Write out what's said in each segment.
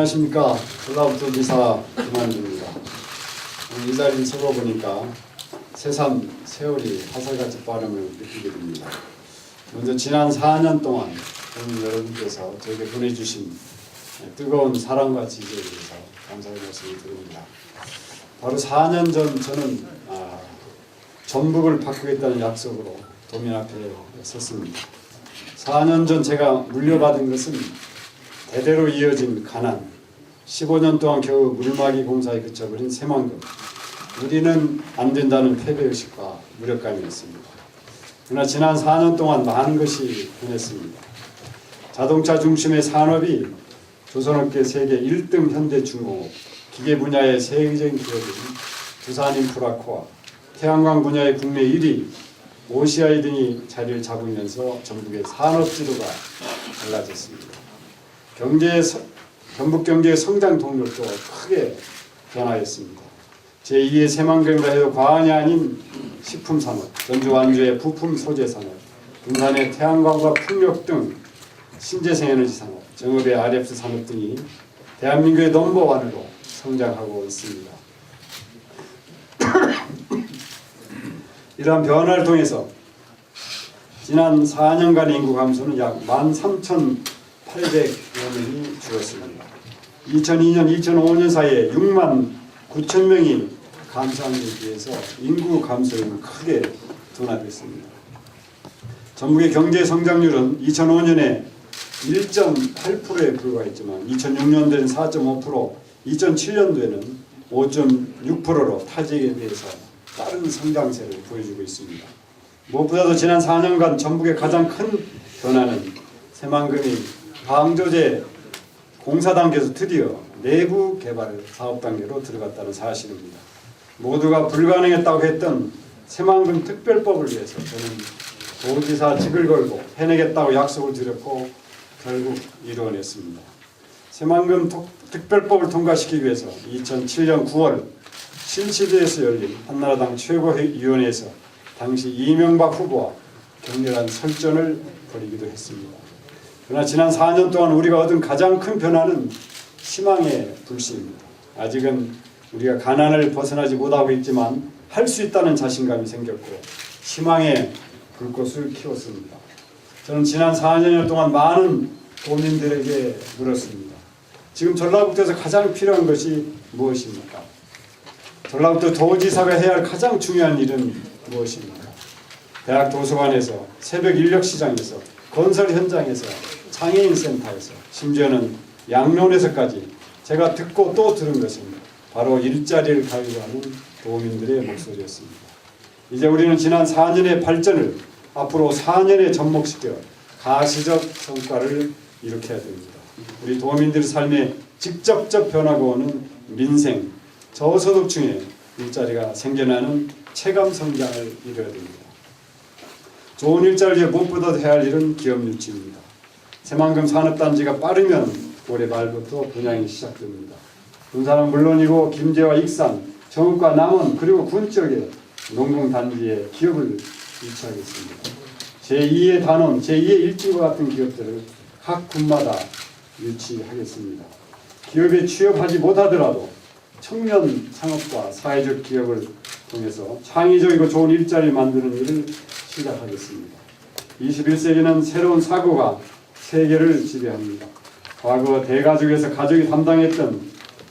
안녕하십니까. 전라북도 지사 김한주입니다. 이 자리를 서고 보니까 새삼 세월이 화살같이 빠름을 느끼게 됩니다. 먼저 지난 4년 동안 국민 여러분께서 저에게 보내주신 뜨거운 사랑과 지지에 대해서 감사의 말씀을 드립니다. 바로 4년 전 저는 전북을 바꾸겠다는 약속으로 도민 앞에 섰습니다. 4년 전 제가 물려받은 것은 대대로 이어진 가난, 15년 동안 겨우 물막이 공사에 그쳐버린 새만금, 우리는 안 된다는 패배의식과 무력감이었습니다. 그러나 지난 4년 동안 많은 것이 변했습니다. 자동차 중심의 산업이 조선업계 세계 1등 현대중공업, 기계 분야의 세계적인 기업인 두산인프라코아, 태양광 분야의 국내 1위, OCI 등이 자리를 잡으면서 전북의 산업 지도가 달라졌습니다. 전북 경제의 성장 동력도 크게 변화했습니다. 제2의 새만금이라 해도 과언이 아닌 식품산업, 전주 완주의 부품 소재 산업, 군산의 태양광과 풍력 등 신재생에너지 산업, 정읍의 RF 산업 등이 대한민국의 넘버원으로 성장하고 있습니다. 이러한 변화를 통해서 지난 4년간의 인구 감소는 약 13,800여 명이 줄었습니다. 2002년, 2005년 사이에 6만 9천 명이 감소한 것에 비해서 인구 감소율은 크게 둔화됐습니다. 전북의 경제 성장률은 2005년에 1.8%에 불과했지만 2006년도에는 4.5%, 2007년도에는 5.6%로 타지에 비해서 빠른 성장세를 보여주고 있습니다. 무엇보다도 지난 4년간 전북의 가장 큰 변화는 새만금이 방조제 공사 단계에서 드디어 내부 개발 사업 단계로 들어갔다는 사실입니다. 모두가 불가능했다고 했던 새만금 특별법을 위해서 저는 도지사직을 걸고 해내겠다고 약속을 드렸고 결국 이루어냈습니다. 새만금 특별법을 통과시키기 위해서 2007년 9월 신시대에서 열린 한나라당 최고위원회에서 당시 이명박 후보와 격렬한 설전을 벌이기도 했습니다. 그러나 지난 4년 동안 우리가 얻은 가장 큰 변화는 희망의 불씨입니다. 아직은 우리가 가난을 벗어나지 못하고 있지만 할 수 있다는 자신감이 생겼고 희망의 불꽃을 키웠습니다. 저는 지난 4년 동안 많은 도민들에게 물었습니다. 지금 전라북도에서 가장 필요한 것이 무엇입니까? 전라북도 도지사가 해야 할 가장 중요한 일은 무엇입니까? 대학 도서관에서, 새벽 인력시장에서, 건설 현장에서, 장애인 센터에서, 심지어는 양론에서까지 제가 듣고 또 들은 것은 바로 일자리를 가요하는 도민들의 목소리였습니다. 이제 우리는 지난 4년의 발전을 앞으로 4년에 접목시켜 가시적 성과를 일으켜야 됩니다. 우리 도민들의 삶에 직접적 변화가 오는 민생, 저소득층의 일자리가 생겨나는 체감 성장을 이뤄야 됩니다. 좋은 일자리를 위해 무엇보다 해야 할 일은 기업 유치입니다. 새만금 산업단지가 빠르면 올해 말부터 분양이 시작됩니다. 군산은 물론이고 김제와 익산, 정읍과 남원 그리고 군 지역의 농공단지에 기업을 유치하겠습니다. 제2의 단원, 제2의 일진과 같은 기업들을 각 군마다 유치하겠습니다. 기업에 취업하지 못하더라도 청년 창업과 사회적 기업을 통해서 창의적이고 좋은 일자리를 만드는 일을 시작하겠습니다. 21세기는 새로운 사고가 세계를 지배합니다. 과거 대가족에서 가족이 담당했던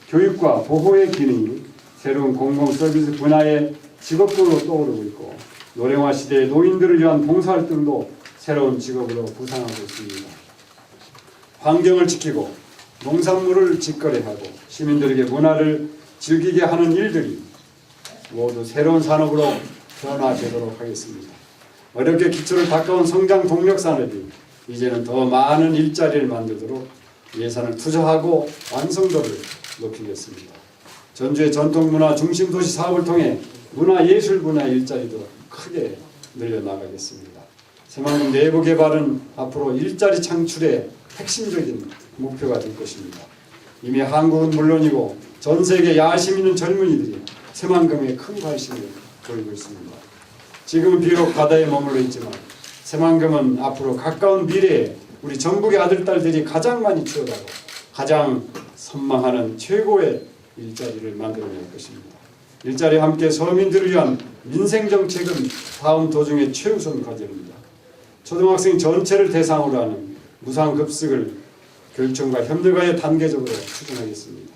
교육과 보호의 기능이 새로운 공공서비스 분야의 직업군으로 떠오르고 있고 노령화 시대의 노인들을 위한 봉사활동도 새로운 직업으로 부상하고 있습니다. 환경을 지키고 농산물을 직거래하고 시민들에게 문화를 즐기게 하는 일들이 모두 새로운 산업으로 변화되도록 하겠습니다. 어렵게 기초를 닦아온 성장 동력 산업이 이제는 더 많은 일자리를 만들도록 예산을 투자하고 완성도를 높이겠습니다. 전주의 전통문화 중심도시 사업을 통해 문화예술 분야 일자리도 크게 늘려나가겠습니다. 새만금 내부 개발은 앞으로 일자리 창출의 핵심적인 목표가 될 것입니다. 이미 한국은 물론이고 전 세계 야심 있는 젊은이들이 새만금에 큰 관심을 보이고 있습니다. 지금은 비록 바다에 머물러 있지만 새만금은 앞으로 가까운 미래에 우리 전북의 아들딸들이 가장 많이 키워가고 가장 선망하는 최고의 일자리를 만들어낼 것입니다. 일자리와 함께 서민들을 위한 민생정책은 다음 도중의 최우선 과제입니다. 초등학생 전체를 대상으로 하는 무상급식을 교육청과 협력하여 단계적으로 추진하겠습니다.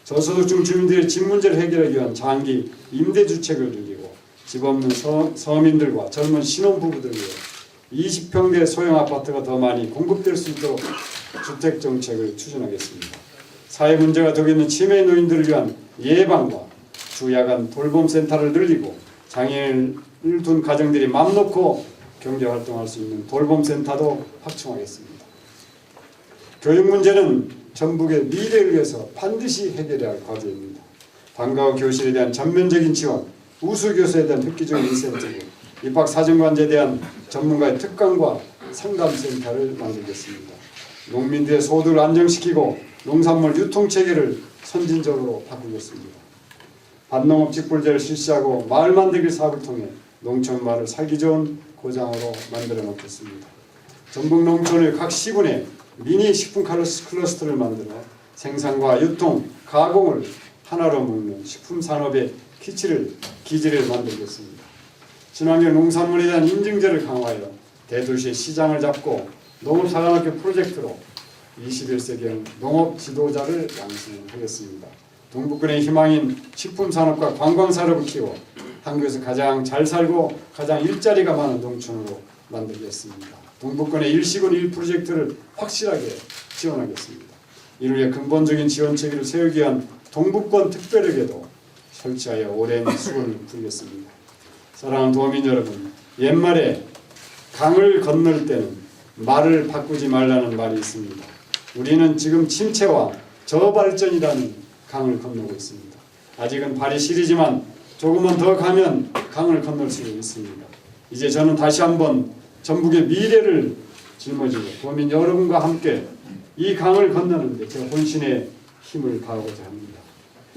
저소득층 주민들의 집 문제를 해결하기 위한 장기 임대주택을 늘리고 집 없는 서민들과 젊은 신혼부부들을 위해 20평대 소형 아파트가 더 많이 공급될 수 있도록 주택정책을 추진하겠습니다. 사회 문제가 더 있는 치매 노인들을 위한 예방과 주야간 돌봄센터를 늘리고 장애인을 둔 가정들이 맘 놓고 경제활동할 수 있는 돌봄센터도 확충하겠습니다. 교육 문제는 전북의 미래를 위해서 반드시 해결해야 할 과제입니다. 방과후 교실에 대한 전면적인 지원, 우수교수에 대한 획기적인 인센티브, 입학사정관제에 대한 전문가의 특강과 상담센터를 만들겠습니다. 농민들의 소득을 안정시키고 농산물 유통체계를 선진적으로 바꾸겠습니다. 반농업 직불제를 실시하고 마을 만들기 사업을 통해 농촌 마을을 살기 좋은 고장으로 만들어 놓겠습니다. 전북 농촌의 각 시군에 미니 식품 클러스터를 만들어 생산과 유통, 가공을 하나로 묶는 식품 산업의 기지를 만들겠습니다. 친환경 농산물에 대한 인증제를 강화하여 대도시의 시장을 잡고 농업사관학교 프로젝트로 21세기형 농업 지도자를 양성하겠습니다. 동북권의 희망인 식품산업과 관광산업을 키워 한국에서 가장 잘 살고 가장 일자리가 많은 농촌으로 만들겠습니다. 동북권의 일시군 1프로젝트를 확실하게 지원하겠습니다. 이를 위해 근본적인 지원 체계를 세우기 위한 동북권 특별회계도 설치하여 오랜 수고를 부리겠습니다. 사랑하는 도민 여러분, 옛말에 강을 건널 때는 말을 바꾸지 말라는 말이 있습니다. 우리는 지금 침체와 저발전이라는 강을 건너고 있습니다. 아직은 발이 시리지만 조금만 더 가면 강을 건널 수 있습니다. 이제 저는 다시 한번 전북의 미래를 짊어지고 도민 여러분과 함께 이 강을 건너는 데 제 혼신의 힘을 다하고자 합니다.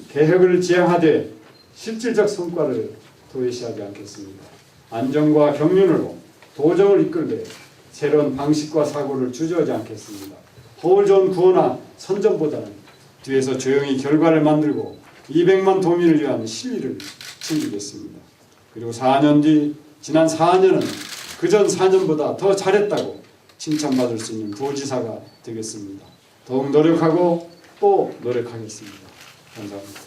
개혁을 지향하되 실질적 성과를 도외시하지 않겠습니다. 안정과 경륜으로 도정을 이끌되 새로운 방식과 사고를 주저하지 않겠습니다. 허울 좋은 구호나 선전보다는 뒤에서 조용히 결과를 만들고 200만 도민을 위한 실리를 챙기겠습니다. 그리고 4년 뒤 지난 4년은 그전 4년보다 더 잘했다고 칭찬받을 수 있는 부지사가 되겠습니다. 더욱 노력하고 또 노력하겠습니다. 감사합니다.